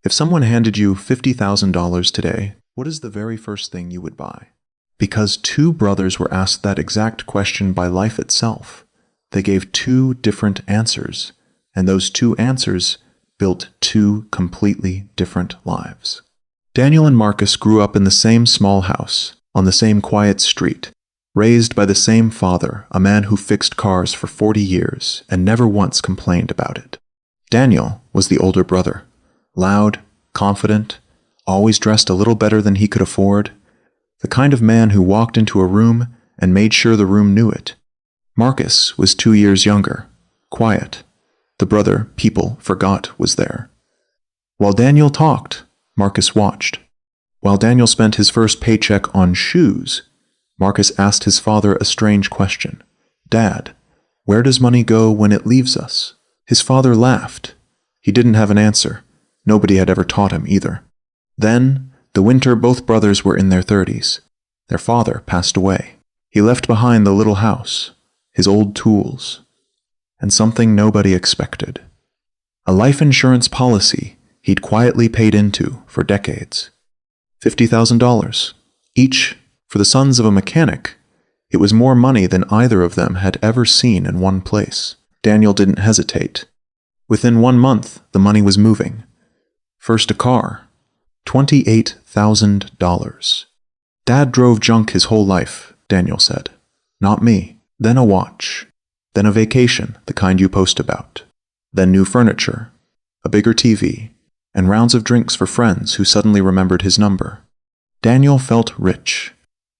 If someone handed you $50,000 today, what is the very first thing you would buy? Because two brothers were asked that exact question by life itself. They gave two different answers, and those two answers built two completely different lives. Daniel and Marcus grew up in the same small house, on the same quiet street, raised by the same father, a man who fixed cars for 40 years and never once complained about it. Daniel was the older brother, loud, confident, always dressed a little better than he could afford, the kind of man who walked into a room and made sure the room knew it. Marcus was 2 years younger, quiet. The brother people forgot was there. While Daniel talked, Marcus watched. While Daniel spent his first paycheck on shoes, Marcus asked his father a strange question. "Dad, where does money go when it leaves us?" His father laughed. He didn't have an answer. Nobody had ever taught him either. Then, the winter both brothers were in their 30s. Their father passed away. He left behind the little house, his old tools, and something nobody expected. A life insurance policy he'd quietly paid into for decades. $50,000, each for the sons of a mechanic. It was more money than either of them had ever seen in one place. Daniel didn't hesitate. Within 1 month, the money was moving. First a car, $28,000. "Dad drove junk his whole life," Daniel said. "Not me." Then a watch. Then a vacation, the kind you post about. Then new furniture, a bigger TV, and rounds of drinks for friends who suddenly remembered his number. Daniel felt rich.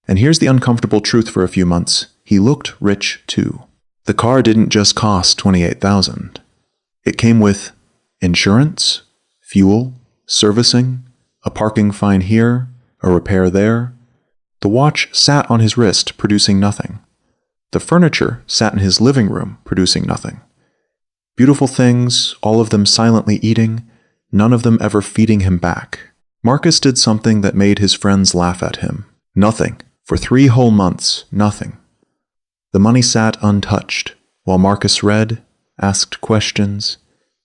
And here's the uncomfortable truth for a few months. He looked rich too. The car didn't just cost $28,000. It came with insurance, fuel, servicing, a parking fine here, a repair there. The watch sat on his wrist, producing nothing. The furniture sat in his living room, producing nothing. Beautiful things, all of them silently eating, none of them ever feeding him back. Marcus did something that made his friends laugh at him. Nothing. For 3 whole months, nothing. The money sat untouched, while Marcus read, asked questions,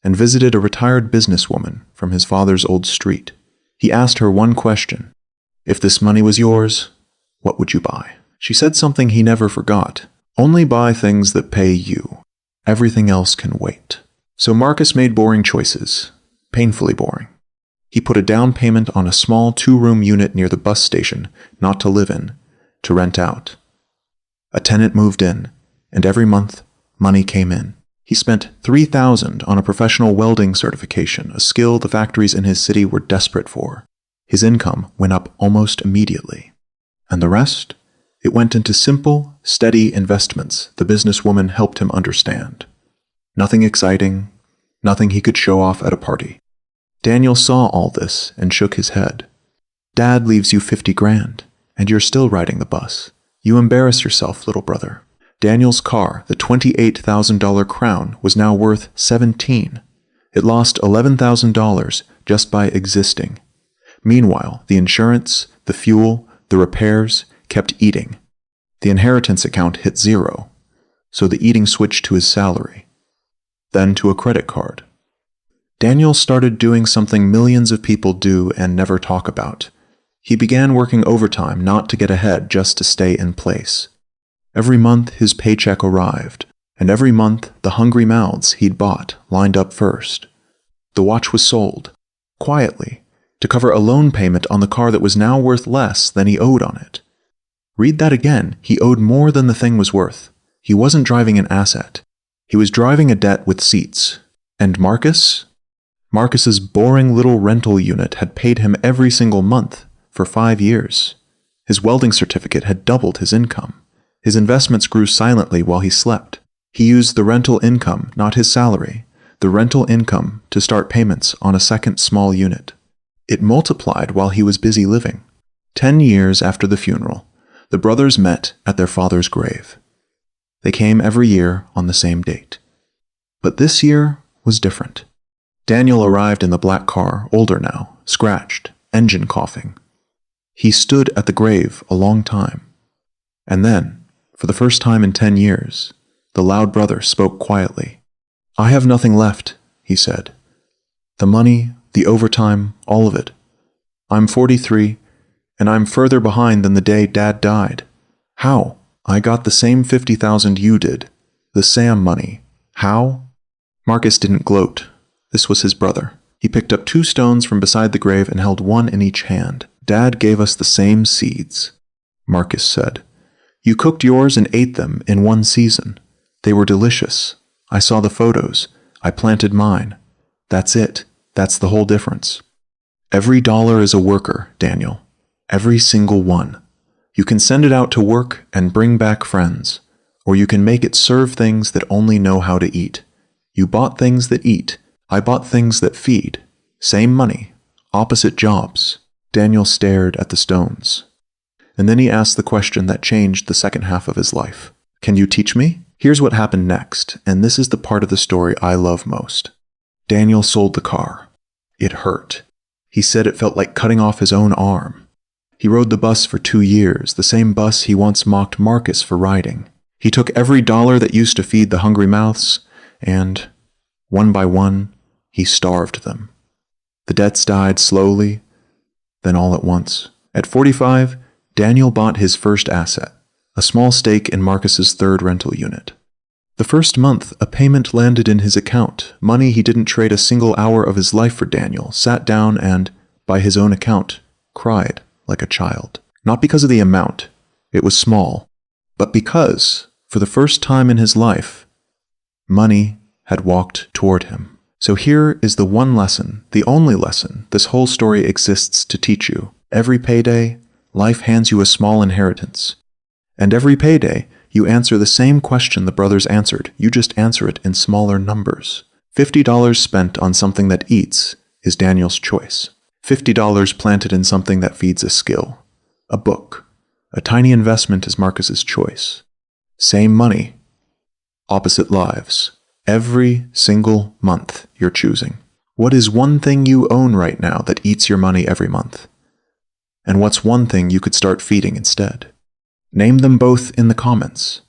and visited a retired businesswoman from his father's old street. He asked her one question. If this money was yours, what would you buy? She said something he never forgot. Only buy things that pay you. Everything else can wait. So Marcus made boring choices. Painfully boring. He put a down payment on a small 2-room unit near the bus station, not to live in, to rent out. A tenant moved in, and every month, money came in. He spent $3,000 on a professional welding certification, a skill the factories in his city were desperate for. His income went up almost immediately. And the rest? It went into simple, steady investments the businesswoman helped him understand. Nothing exciting, nothing he could show off at a party. Daniel saw all this and shook his head. Dad leaves you $50,000, and you're still riding the bus. You embarrass yourself, little brother. Daniel's car, the $28,000 Crown, was now worth $17,000. It lost $11,000 just by existing. Meanwhile, the insurance, the fuel, the repairs kept eating. The inheritance account hit 0, so the eating switched to his salary, then to a credit card. Daniel started doing something millions of people do and never talk about. He began working overtime not to get ahead, just to stay in place. Every month his paycheck arrived, and every month the hungry mouths he'd bought lined up first. The watch was sold, quietly, to cover a loan payment on the car that was now worth less than he owed on it. Read that again. He owed more than the thing was worth. He wasn't driving an asset. He was driving a debt with seats. And Marcus? Marcus's boring little rental unit had paid him every single month for 5 years. His welding certificate had doubled his income. His investments grew silently while he slept. He used the rental income, not his salary, the rental income to start payments on a second small unit. It multiplied while he was busy living. 10 years after the funeral, the brothers met at their father's grave. They came every year on the same date. But this year was different. Daniel arrived in the black car, older now, scratched, engine coughing. He stood at the grave a long time. And then, for the first time in 10 years, the loud brother spoke quietly. "I have nothing left," he said. "The money the overtime, all of it. I'm 43, and I'm further behind than the day Dad died. How? I got the same 50,000 you did. The Sam money. How? Marcus didn't gloat. This was his brother. He picked up 2 stones from beside the grave and held one in each hand. Dad gave us the same seeds. Marcus said, You cooked yours and ate them in one season. They were delicious. I saw the photos. I planted mine. That's it. That's the whole difference. Every dollar is a worker, Daniel. Every single one. You can send it out to work and bring back friends, or you can make it serve things that only know how to eat. You bought things that eat. I bought things that feed. Same money. Opposite jobs. Daniel stared at the stones. And then he asked the question that changed the second half of his life. Can you teach me? Here's what happened next, and this is the part of the story I love most. Daniel sold the car. It hurt. He said it felt like cutting off his own arm. He rode the bus for 2 years, the same bus he once mocked Marcus for riding. He took every dollar that used to feed the hungry mouths, and, one by one, he starved them. The debts died slowly, then all at once. At 45, Daniel bought his first asset, a small stake in Marcus's third rental unit. The first month, a payment landed in his account, money he didn't trade a single hour of his life for. Daniel sat down and, by his own account, cried like a child. Not because of the amount, it was small, but because, for the first time in his life, money had walked toward him. So here is the one lesson, the only lesson this whole story exists to teach you. Every payday, life hands you a small inheritance. And every payday, you answer the same question the brothers answered. You just answer it in smaller numbers. $50 spent on something that eats is Daniel's choice. $50 planted in something that feeds a skill, a book. A tiny investment is Marcus's choice. Same money, opposite lives. Every single month you're choosing. What is one thing you own right now that eats your money every month? And what's one thing you could start feeding instead? Name them both in the comments.